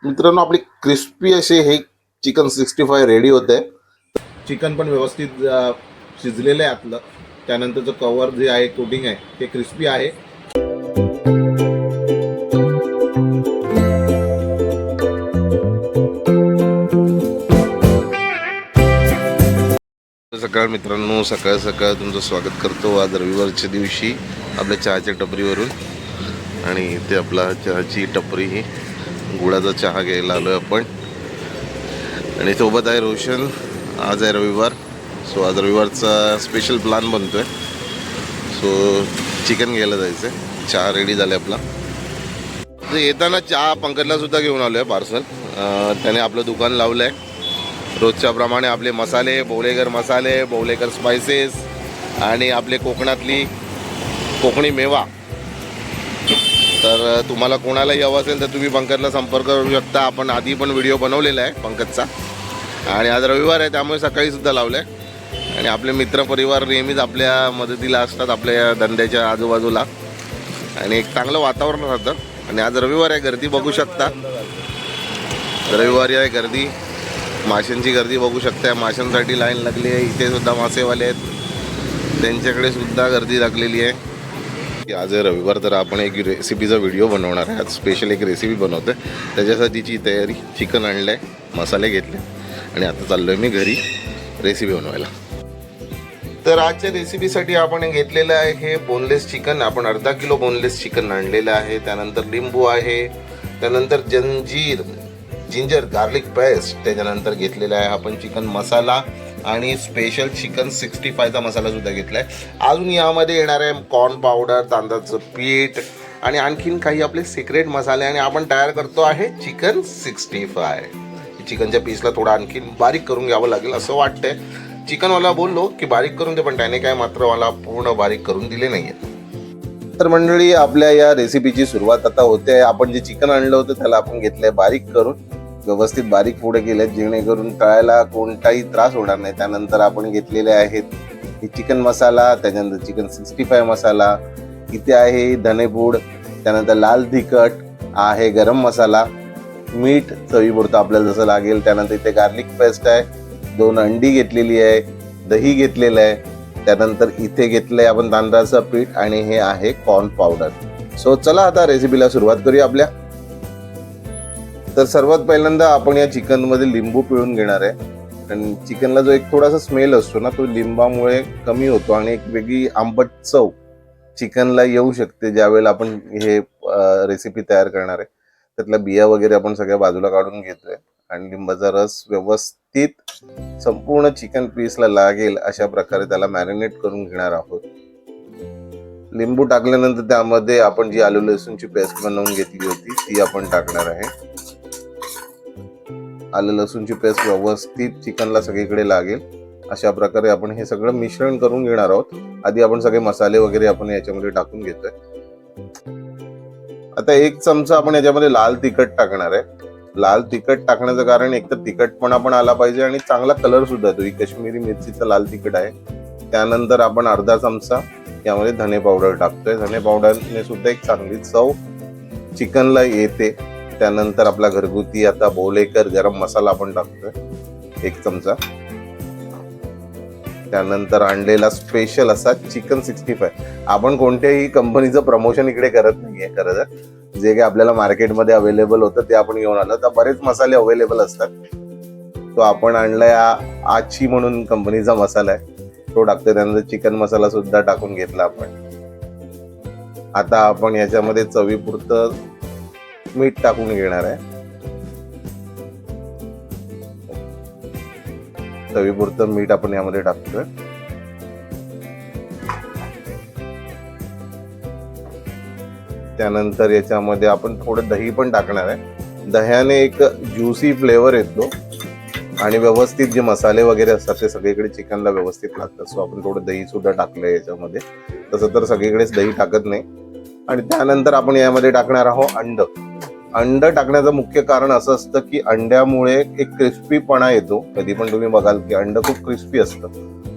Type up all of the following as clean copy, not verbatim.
मित्रांनो, आपली क्रिस्पी असे हे चिकन 65 रेडी होते. चिकन पण व्यवस्थित शिजलेलं आहे आतलं. त्यानंतरचं कवर जे आहे, कोटिंग आहे, ते क्रिस्पी आहे. सकाळ मित्रांनो, सकाळ सकाळ तुमचं स्वागत करतो आज रविवारच्या दिवशी आपल्या चहाच्या टपरीवरून. आणि इथे आपला चहाची टपरी ही गुळाचा चहा घ्यायला आलो आहे आपण. आणि सोबत आहे रोशन. आज आहे रविवार, सो आज रविवारचा स्पेशल प्लॅन बनतो आहे. सो चिकन घ्यायला जायचं आहे. चहा रेडी झाला आपला. तर येताना चहा पंकजला सुद्धा घेऊन आलो आहे पार्सल. त्याने आपलं दुकान लावलं आहे. रोजच्या प्रमाणे आपले मसाले, बोलेकर मसाले, बोलेकर स्पायसेस आणि आपले कोकणातली कोकणी मेवा. तर तुम्हाला कोणालाही हवं असेल तर तुम्ही पंकजला संपर्क करू शकता. आपण आधी पण व्हिडिओ बनवलेला आहे पंकजचा. आणि आज रविवार आहे त्यामुळे सकाळीसुद्धा लावलं आहे. आणि आपले मित्रपरिवार नेहमीच आपल्या मदतीला असतात आपल्या धंद्याच्या आजूबाजूला. आणि एक चांगलं वातावरण राहतं. आणि आज रविवार आहे, गर्दी बघू शकता. रविवारी आहे गर्दी, माशांची गर्दी बघू शकता. माशांसाठी लाईन लागली आहे. इथे सुद्धा मासेवाले आहेत, त्यांच्याकडे सुद्धा गर्दी लागलेली आहे. आज आहे रविवार, तर आपण एक रेसिपीचा व्हिडिओ बनवणार आहे. आज स्पेशल एक रेसिपी बनवतो आहे, त्याच्यासाठीची तयारी. चिकन आणलं आहे, मसाले घेतले आणि आता चाललो आहे मी घरी रेसिपी बनवायला. तर आजच्या रेसिपीसाठी आपण घेतलेलं आहे हे बोनलेस चिकन. आपण अर्धा किलो बोनलेस चिकन आणलेलं आहे. त्यानंतर लिंबू आहे, त्यानंतर जिंजर गार्लिक पेस्ट, त्याच्यानंतर घेतलेला आहे आपण चिकन मसाला आणि स्पेशल चिकन 65चा मसाला सुद्धा घेतला आहे. अजून यामध्ये येणार आहे कॉर्न पावडर, तांदळाचं पीठ आणि आणखीन काही आपले सिक्रेट मसाले. आणि आपण तयार करतो आहे चिकन 65. चिकनच्या पीसला थोडं आणखीन बारीक करून घ्यावं लागेल असं वाटतंय. चिकनवाला बोललो की बारीक करून दे, पण त्याने काय मात्र मला पूर्ण बारीक करून दिले नाही आहे. तर मंडळी, आपल्या या रेसिपीची सुरुवात आता होते. आपण जे चिकन आणलं होतं त्याला आपण घेतलंय बारीक करून, व्यवस्थित बारीक पुढे केले जेणेकरून तळायला कोणताही त्रास होणार नाही. त्यानंतर आपण घेतलेले आहेत हे चिकन मसाला, त्याच्यानंतर चिकन 65 मसाला, इथे आहे धनेपूड, त्यानंतर लाल तिखट आहे, गरम मसाला, मीठ चवीपुरतं आपल्याला जसं लागेल. त्यानंतर इथे गार्लिक पेस्ट आहे, 2 अंडी घेतलेली आहे, दही घेतलेलं आहे. त्यानंतर इथे घेतलंय आपण तांदळाचं पीठ आणि हे आहे कॉर्न पावडर. सो चला आता रेसिपीला सुरुवात करूया आपल्या. तर सर्वात पहिल्यांदा आपण या चिकन मध्ये लिंबू पिळून घेणार आहे. आणि चिकनला जो एक थोडासा स्मेल असतो ना, तो लिंबामुळे कमी होतो आणि एक वेगळी आंबट चव चिकनला येऊ शकते ज्यावेळेला आपण हे रेसिपी तयार करणार आहे. त्यातल्या बिया वगैरे आपण सगळ्या बाजूला काढून घेतोय आणि लिंबाचा रस व्यवस्थित संपूर्ण चिकन पीसला लागेल अशा प्रकारे त्याला मॅरिनेट करून घेणार आहोत. लिंबू टाकल्यानंतर त्यामध्ये आपण जी आलू लसूणची पेस्ट बनवून घेतली होती ती आपण टाकणार आहे. आलं लसूणची पेस्ट व्यवस्थित चिकनला सगळीकडे लागेल अशा प्रकारे आपण हे सगळं मिश्रण करून घेणार आहोत. आधी आपण सगळे मसाले वगैरे आपण याच्यामध्ये टाकून घेतोय. आता 1 चमचा आपण याच्यामध्ये लाल तिखट टाकणार आहे. लाल तिखट टाकण्याचं कारण एकतर तिखटपणा पण आला पाहिजे आणि चांगला कलर सुद्धा येतो. ही काश्मीरी मिरचीचं लाल तिखट आहे. त्यानंतर आपण अर्धा चमचा यामध्ये धने पावडर टाकतोय. धने पावडरने सुद्धा एक चांगली चव चिकनला येते. त्यानंतर आपला घरगुती आता बोलेकर गरम मसाला आपण टाकतोय 1 चमचा. त्यानंतर आणलेला स्पेशल असा चिकन 65. आपण कोणत्याही कंपनीचं प्रमोशन इकडे करत नाहीये. खरं तर जे काही आपल्याला मार्केटमध्ये अवेलेबल होतं ते आपण घेऊन आलो. तर बरेच मसाले अवेलेबल असतात. तो आपण आणलाय आची म्हणून कंपनीचा मसाला आहे, तो टाकतोय. त्यानंतर चिकन मसाला सुद्धा टाकून घेतला आपण. आता आपण याच्यामध्ये चवीपुरतं मीठ टाकून घेणार आहे. चवीपुरतं मीठ आपण यामध्ये टाकतोय. त्यानंतर याच्यामध्ये आपण थोडं दही पण टाकणार आहे. दह्याने एक ज्युसी फ्लेवर येतो आणि व्यवस्थित जे मसाले वगैरे असतात ते सगळीकडे चिकनला व्यवस्थित लागतात. सो आपण थोडं दही सुद्धा टाकलंय याच्यामध्ये. तसं तर सगळीकडेच दही टाकत नाही. आणि त्यानंतर आपण यामध्ये टाकणार आहोत अंड. अंड टाकण्याचं मुख्य कारण असं असतं की अंड्यामुळे एक क्रिस्पीपणा येतो. कधी पण तुम्ही बघाल की अंड खूप क्रिस्पी असतं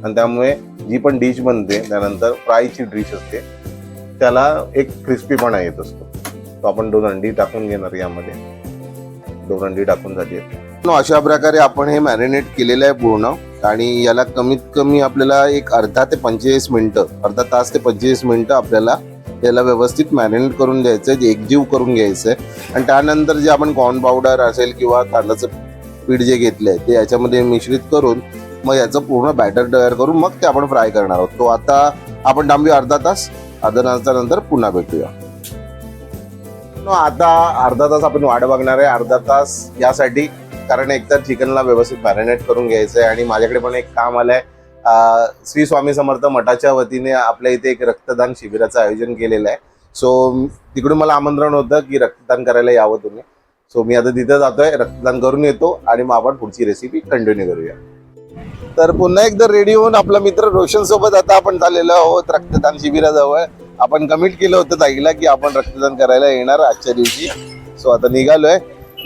आणि त्यामुळे जी पण डिश बनते त्यानंतर फ्रायची डिश असते त्याला एक क्रिस्पीपणा येत असतो. तो आपण 2 अंडी टाकून घेणार यामध्ये. 2 अंडी टाकून झाली आहेत. अशा प्रकारे आपण हे मॅरिनेट केलेलं आहे पूर्ण आणि याला कमीत कमी आपल्याला एक अर्धा ते 25 मिनिटं, अर्धा तास ते 25 मिनिटं आपल्याला याला व्यवस्थित मॅरिनेट करून द्यायचं आहे, एकजीव करून घ्यायचं आहे. आणि त्यानंतर जे आपण कॉर्न पावडर असेल किंवा तांदळाचं पीठ जे घेतलं आहे ते याच्यामध्ये मिश्रित करून मग याचं पूर्ण बॅटर तयार करून मग ते आपण फ्राय करणार आहोत. तो आता आपण थांबूया अर्धा तासानंतर पुन्हा भेटूया. आता अर्धा तास आपण वाट बघणार आहे. अर्धा तास यासाठी कारण एकतर चिकनला व्यवस्थित मॅरिनेट करून घ्यायचं आहे आणि माझ्याकडे पण एक काम आलंय. श्री स्वामी समर्थ मठाच्या वतीने आपल्या इथे एक रक्तदान शिबिराचं आयोजन केलेलं आहे. सो तिकडून मला आमंत्रण होतं की रक्तदान करायला यावं तुम्ही. सो मी आता तिथं जातोय, रक्तदान करून येतो आणि मग आपण पुढची रेसिपी कंटिन्यू करूया. तर पुन्हा एकदा रेडी होऊन आपला मित्र रोशन सोबत आता आपण चाललेलो आहोत रक्तदान शिबिराजवळ. आपण कमिट केलं होतं ताईला की आपण रक्तदान करायला येणार आजच्या दिवशी. सो आता निघालोय,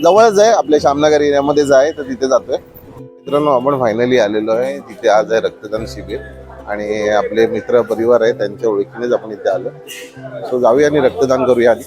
जवळच आहे आपल्या श्यामनगर एरियामध्येच आहे, तर तिथे जातोय. मित्रांनो आपण फायनली आलेलो आहे तिथे. आज आहे रक्तदान शिबिर आणि आपले मित्र परिवार आहे त्यांच्या ओळखीनेच आपण इथे आलो. सो जाऊया आणि रक्तदान करूया आधी.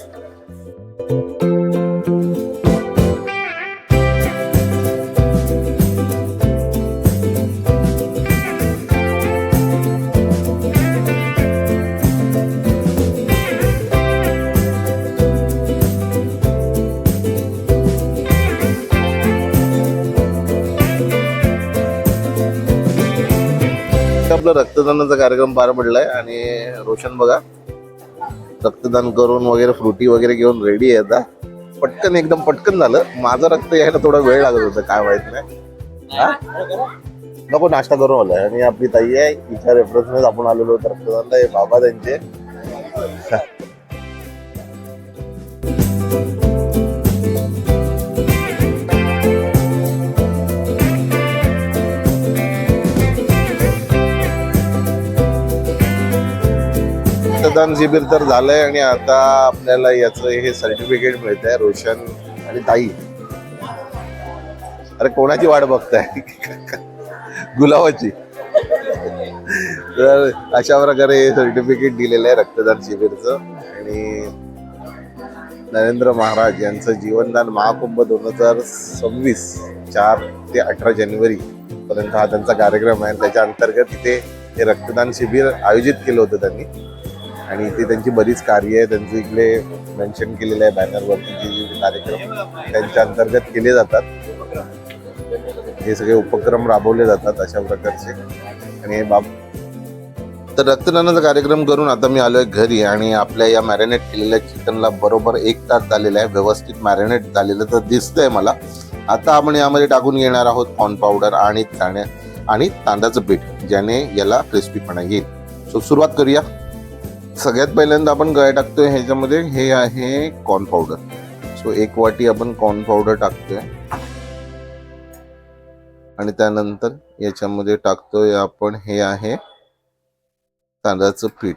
आपला रक्तदानाचा कार्यक्रम पार पडलाय आणि रोशन बघा रक्तदान करून वगैरे फ्रुटी वगैरे घेऊन रेडी आहे आता. पटकन एकदम पटकन झालं. माझं रक्त यायला थोडा वेळ लागत होता, काय माहित नाही. नको नाश्ता करून आलाय आणि आपली ताई आहे तिच्या रेफरन्सनेच आपण आलेलो होतो रक्तदानला. हे बाबा त्यांचे रक्तदान शिबिर तर झालंय आणि आता आपल्याला याचं हे सर्टिफिकेट मिळत आहे. रोशन आणि ताई अरे कोणाची वाट बघताय? गुलाबाची. तर अशा प्रकारे हे सर्टिफिकेट दिलेलं आहे रक्तदान शिबिरचं. आणि नरेंद्र महाराज यांचं जीवनदान महाकुंभ 2026 4 ते 18 जानेवारी पर्यंत हा त्यांचा कार्यक्रम आहे. त्याच्या अंतर्गत इथे हे रक्तदान शिबिर आयोजित केलं होतं त्यांनी आणि इथे त्यांची बरीच कार्य आहे. त्यांचं इकडे मेन्शन केलेलं आहे बॅनरवरती जे कार्यक्रम त्यांच्या अंतर्गत केले जातात. हे सगळे उपक्रम राबवले जातात अशा प्रकारचे. आणि तर रक्तदानाचा कार्यक्रम करून आता मी आलोय घरी आणि आपल्या या मॅरिनेट केलेल्या चिकनला बरोबर 1 तास झालेला आहे. व्यवस्थित मॅरिनेट झालेलं तर दिसतंय मला. आता आपण यामध्ये टाकून घेणार आहोत कॉर्न पावडर आणि तांदळाचं पीठ, ज्याने याला क्रिस्पीपणा येईल. सो सुरुवात करूया. सगळ्यात पहिल्यांदा आपण काय टाकतोय ह्याच्यामध्ये, हे आहे कॉर्न पावडर. सो 1 वाटी आपण कॉर्न पावडर टाकतोय आणि त्यानंतर याच्यामध्ये टाकतोय आपण हे आहे तांदळाचं पीठ.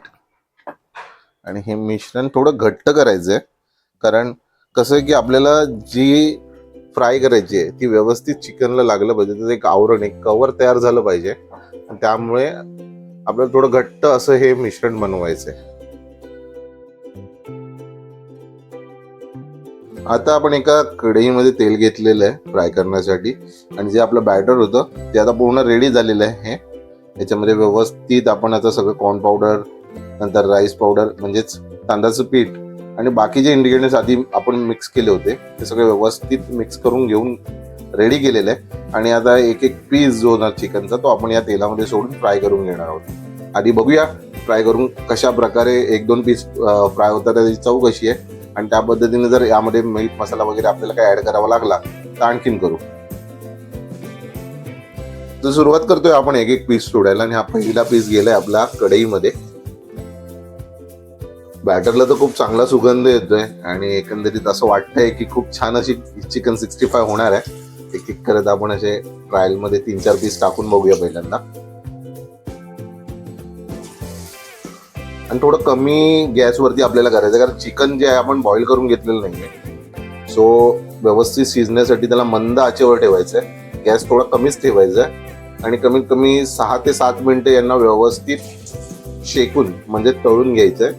आणि हे मिश्रण थोडं घट्ट करायचंय कारण कसं आहे की आपल्याला जी फ्राय करायची आहे ती व्यवस्थित चिकनला लागलं पाहिजे. त्याचं एक आवरण, एक कवर तयार झालं पाहिजे. त्यामुळे आपल्याला थोडं घट्ट असं हे मिश्रण बनवायचंय. आता आपण एका कढईमध्ये तेल घेतलेलं आहे फ्राय करण्यासाठी आणि जे आपलं बॅटर होतं ते आता पूर्ण रेडी झालेलं आहे. याच्यामध्ये व्यवस्थित आपण आता सगळं कॉर्न पावडर, नंतर राईस पावडर म्हणजेच तांदळाचं पीठ आणि बाकीचे इंग्रेडियंट्स आधी आपण मिक्स केले होते ते सगळे व्यवस्थित मिक्स करून घेऊन रेडी केलेलं आहे. आणि आता एक एक पीस जो ना चिकनचा तो आपण या तेलामध्ये सोडून फ्राय करून घेणार आहोत. आधी बघूया फ्राय करून कशा प्रकारे 1-2 पीस फ्राय होतात, त्याची चव कशी आहे. आणि त्या पद्धतीने जर यामध्ये मीठ मसाला वगैरे आपल्याला काय ऍड करावा लागला तर आणखीन करू. तर सुरुवात करतोय आपण एक एक पीस सोडायला आणि हा पहिला पीस गेलाय आपला कढईमध्ये. बॅटरला तर खूप चांगला सुगंध येतोय आणि एकंदरीत असं वाटतंय की खूप छान अशी चिकन 65 होणार आहे. एक एक करत आपण असे ट्रायल मध्ये 3-4 पीस टाकून बघूया पहिल्यांदा. आणि थोडं कमी गॅसवरती आपल्याला करायचं कारण चिकन जे आहे आपण बॉईल करून घेतलेलं नाहीये. सो व्यवस्थित शिजण्यासाठी त्याला मंद आचेवर ठेवायचं आहे. गॅस थोडा कमीच ठेवायचा आहे आणि कमीत कमी 6 ते 7 मिनिटं यांना व्यवस्थित शेकून म्हणजे तळून घ्यायचंय.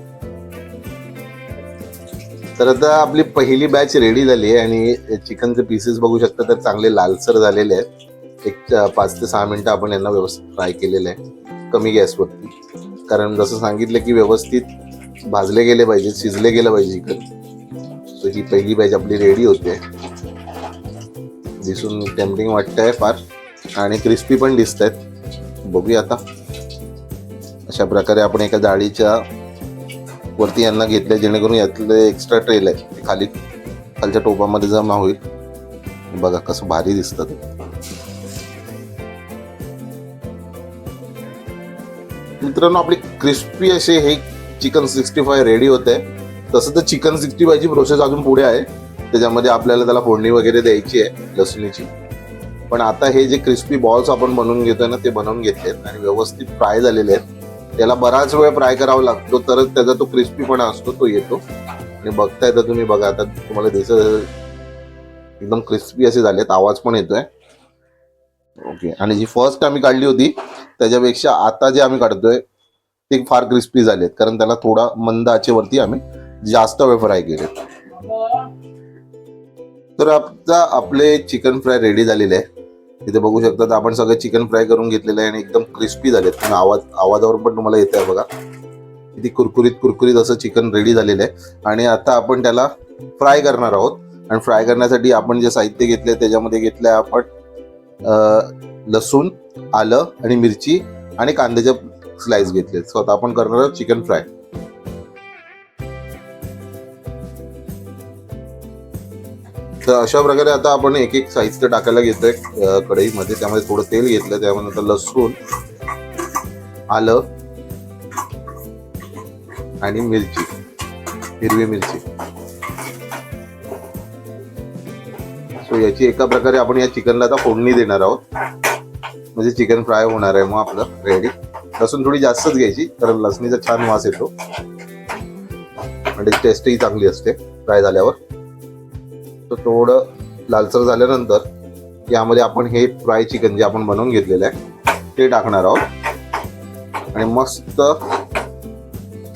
तर आता आपली पहिली बॅच रेडी झाली आहे आणि चिकनचे पीसेस बघू शकता तर चांगले लालसर झालेले आहेत. एक 5 ते 6 मिनिटं आपण यांना व्यवस्थित फ्राय केलेलं आहे कमी गॅसवरती, कारण जसं सांगितलं की व्यवस्थित भाजले गेले पाहिजे, शिजले गेलं पाहिजे चिकन. सो ही पहिली बॅच आपली रेडी होते. दिसून टेम्पटिंग वाटतंय फार आणि क्रिस्पी पण दिसत आहेत. बघूया आता. अशा प्रकारे आपण एका जाळीच्या वरती यांना घेतले जेणेकरून यातले एक्स्ट्रा ट्रेल आहे ते खालच्या टोपामध्ये जमा होईल. बघा कसं भारी दिसतं ते. मित्रांनो आपली क्रिस्पी असे हे चिकन 65 रेडी होते. तसं तर चिकन 65 ची प्रोसेस अजून पुढे आहे. त्याच्यामध्ये आपल्याला त्याला फोडणी वगैरे द्यायची आहे लसणीची. पण आता हे जे क्रिस्पी बॉल्स आपण बनवून घेतोय ना ते बनवून घेतलेत आणि व्यवस्थित फ्राय झालेले आहेत. त्याला बराच वेळ फ्राय करावा लागतो तरच त्याचा तो क्रिस्पीपणा असतो तो येतो. आणि बघताय तर तुम्ही बघा आता तुम्हाला दिसत एकदम क्रिस्पी असे झालेत. आवाज पण येतोय. ओके. आणि जी फर्स्ट आम्ही काढली होती त्याच्यापेक्षा आता जे आम्ही काढतोय ते फार क्रिस्पी झालेत, कारण त्याला थोडा मंद आचेवरती आम्ही जास्त वेळ फ्राय केले. तर आता आपले चिकन फ्राय रेडी झालेले आहे. इथे बघू शकता आपण सगळं चिकन फ्राय करून घेतलेलं आहे आणि एकदम क्रिस्पी झालेत. पण आवाजावर पण तुम्हाला येत आहे बघा किती कुरकुरीत असं चिकन रेडी झालेलं आहे. आणि आता आपण त्याला फ्राय करणार आहोत. आणि फ्राय करण्यासाठी आपण जे साहित्य घेतले त्याच्यामध्ये घेतलंय आपण लसूण, आलं आणि मिरची आणि कांद्याचे स्लाइस घेतले. सो आता आपण करणार आहोत चिकन फ्राय. तर अशा प्रकारे आता आपण एक एक साहित्य टाकायला घेतोय कढईमध्ये. त्यामध्ये थोडं तेल घेतलं, त्यामध्ये लसूण, आलं आणि मिरची, हिरवी मिरची. सो याची एका प्रकारे आपण या चिकनला आता फोडणी देणार आहोत. म्हणजे चिकन फ्राय होणार आहे मग आपलं रेडी. लसूण थोडी जास्तच घ्यायची कारण लसणीचा छान वास येतो आणि टेस्टही चांगली असते फ्राय झाल्यावर. तर थोडं लालसर झाल्यानंतर यामध्ये आपण हे फ्राय चिकन जे आपण बनवून घेतलेलं आहे ते टाकणार आहोत. आणि मस्त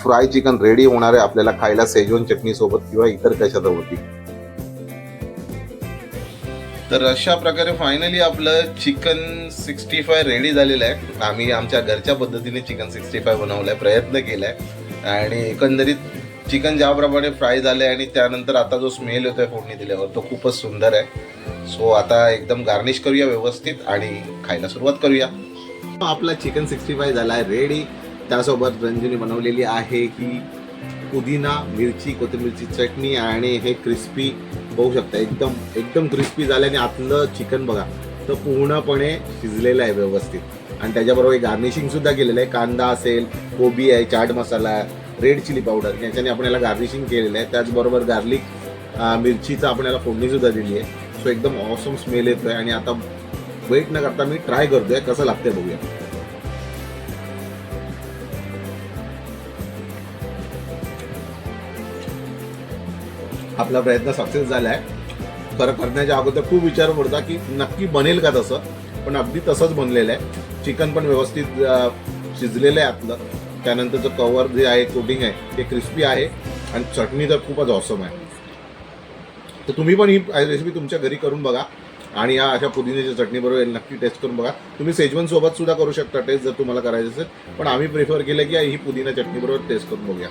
फ्राय चिकन रेडी होणार आहे आपल्याला खायला शेजवान चटणी सोबत किंवा इतर कशासोबत. तर अशा प्रकारे फायनली आपलं चिकन 65 रेडी झालेलं आहे. आम्ही आमच्या घरच्या पद्धतीने चिकन 65 बनवलाय, प्रयत्न केलाय आणि एकंदरीत चिकन ज्याप्रमाणे फ्राय झाले आणि त्यानंतर आता जो स्मेल येतोय फोडणी दिल्यावर तो खूपच सुंदर आहे. सो आता एकदम गार्निश करूया व्यवस्थित आणि खायला सुरुवात करूया. आपला चिकन 65 झाला आहे रेडी. त्यासोबत रंजनी बनवलेली आहे की पुदिना, मिरची, कोथिंबीरची चटणी आणि हे क्रिस्पी बघू शकता एकदम क्रिस्पी झालं. आणि आतलं चिकन बघा तर पूर्णपणे शिजलेलं आहे व्यवस्थित. आणि त्याच्याबरोबर गार्निशिंग सुद्धा केलेलं आहे. कांदा असेल, कोबी आहे, chaat masala, red chilli powder याच्याने आपण याला गार्निशिंग केलेलं आहे. त्याचबरोबर गार्लिक मिरचीचा आपण याला फोडणी सुद्धा दिली आहे. सो एकदम ऑसम स्मेल येतोय. आणि आता वेट न करता मी ट्राय करतोय कसं लागतंय बघूया. आपला प्रयत्न सक्सेस झाला आहे. खरं करण्याच्या अगोदर खूप विचार पडता की नक्की बनेल का तसं, पण अगदी तसंच बनलेलं आहे. चिकन पण व्यवस्थित शिजलेलं आहे आतलं. त्यानंतरचं कवर जे आहे, कोटिंग आहे ते क्रिस्पी आहे आणि चटणी तर खूपच ऑसम आहे. तर तुम्ही पण ही रेसिपी तुमच्या घरी करून बघा आणि या अशा पुदिन्याच्या चटणीबरोबर नक्की टेस्ट करून बघा. तुम्ही शेजवान सोबत सुद्धा करू शकता टेस्ट जर तुम्हाला करायचं असेल, पण आम्ही प्रिफर केलं की ही पुदिना चटणीबरोबर टेस्ट करून बघूया.